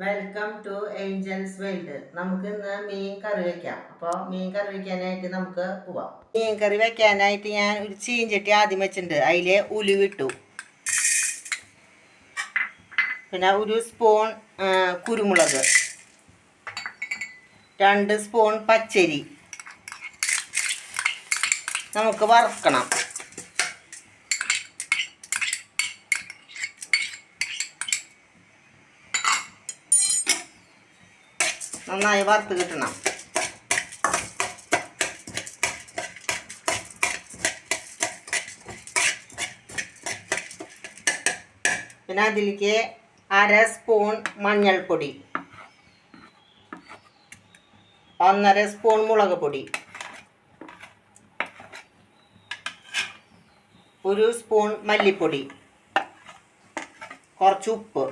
Welcome to Angeles world. നമുക്ക് ഇന്ന് മീൻ കറി വയ്ക്കാം. അപ്പോൾ മീൻ കറി വയ്ക്കാനായിട്ട് നമുക്ക് പോവാം. മീൻ കറി വയ്ക്കാനായിട്ട് ഞാൻ ഒരു ചീഞ്ചട്ടി ആദ്യം വെച്ചിട്ടുണ്ട്. അതിൽ ഉലുവിട്ടു, പിന്നെ ഒരു സ്പൂൺ കുരുമുളക്, 2 സ്പൂൺ പച്ചരി നമുക്ക് വറുക്കണം. നന്നായി വറുത്ത് കിട്ടണം. പിന്നെ അതിലേക്ക് 1/2 സ്പൂൺ മഞ്ഞൾപ്പൊടി, 1/2 സ്പൂൺ മുളക് പൊടി, 1 സ്പൂൺ മല്ലിപ്പൊടി, കുറച്ച് ഉപ്പ്,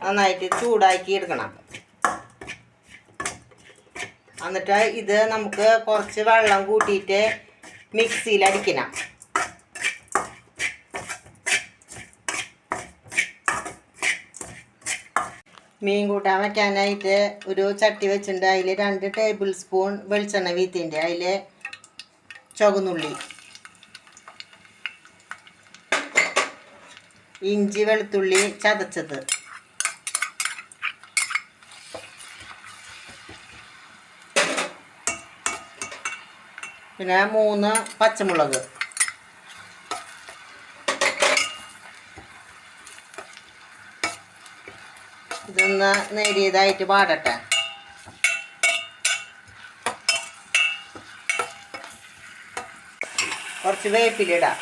നന്നായിട്ട് ചൂടാക്കി എടുക്കണം. എന്നിട്ട് ഇത് നമുക്ക് കുറച്ച് വെള്ളം കൂട്ടിയിട്ട് മിക്സിയിൽ അടിക്കണം. മീൻ കൂട്ടാൻ വയ്ക്കാനായിട്ട് ഒരു ചട്ടി വെച്ചിട്ടുണ്ട്. അതിൽ 2 ടേബിൾ സ്പൂൺ വെളിച്ചെണ്ണ വീത്തിൻ്റെ, അതിൽ ചുവന്നുള്ളി, ഇഞ്ചി വെളുത്തുള്ളി ചതച്ചത്, പിന്നെ 3 പച്ചമുളക്, ഇതൊന്ന് നേരിയതായിട്ട് പാടട്ടെ. കുറച്ച് വേപ്പിലിടാം.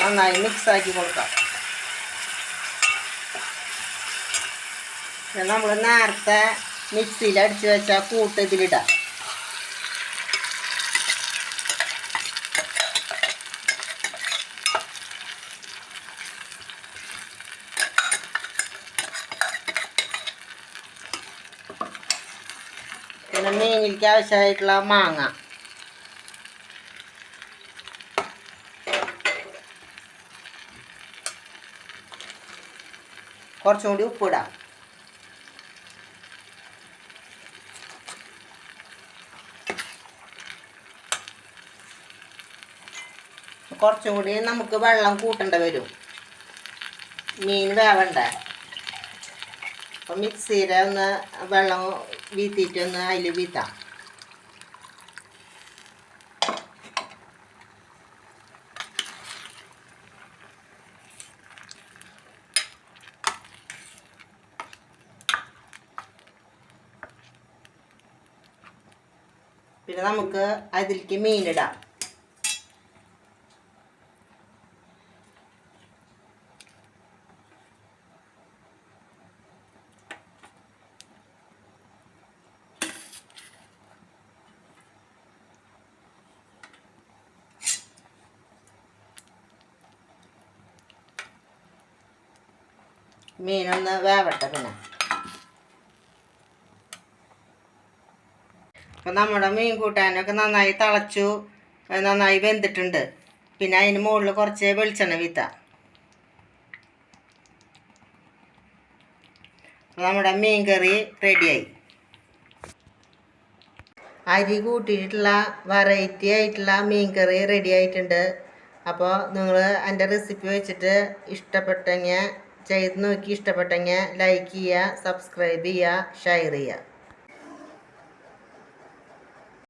നന്നായി മിക്സാക്കി കൊടുക്കാം. നമ്മൾ നേരത്തെ മിക്സിയിൽ അടിച്ച് വെച്ച കൂട്ട് ഇതിലിടാം. പിന്നെ മീനിലേക്ക് ആവശ്യമായിട്ടുള്ള മാങ്ങ, കുറച്ചും കൂടി ഉപ്പിടാം. കുറച്ചും കൂടി നമുക്ക് വെള്ളം കൂട്ടേണ്ടി വരും, മീൻ വേവണ്ടേ. അപ്പം മിക്സിയുടെ ഒന്ന് വെള്ളം വീത്തിയിട്ടൊന്ന് അതിൽ വീത്താം. പിന്നെ നമുക്ക് അതിലേക്ക് മീനിടാം. മീനൊന്ന് വേവട്ടെ. പിന്നെ അപ്പം നമ്മുടെ മീൻ കൂട്ടാനൊക്കെ നന്നായി തിളച്ചു, നന്നായി വെന്തിട്ടുണ്ട്. പിന്നെ അതിന് മുകളിൽ കുറച്ച് വെളിച്ചെണ്ണ വീത്താം. നമ്മുടെ മീൻ കറി റെഡിയായി. അരി കൂട്ടിയിട്ടുള്ള വെറൈറ്റി ആയിട്ടുള്ള മീൻ കറി റെഡി ആയിട്ടുണ്ട്. അപ്പോൾ നിങ്ങൾ എൻ്റെ റെസിപ്പി വെച്ചിട്ട് ഇഷ്ടപ്പെട്ടെങ്കിൽ ചെയ്ത് നോക്കി, ഇഷ്ടപ്പെട്ടെങ്കിൽ ലൈക്ക് ചെയ്യുക, സബ്സ്ക്രൈബ് ചെയ്യുക, ഷെയർ ചെയ്യുക.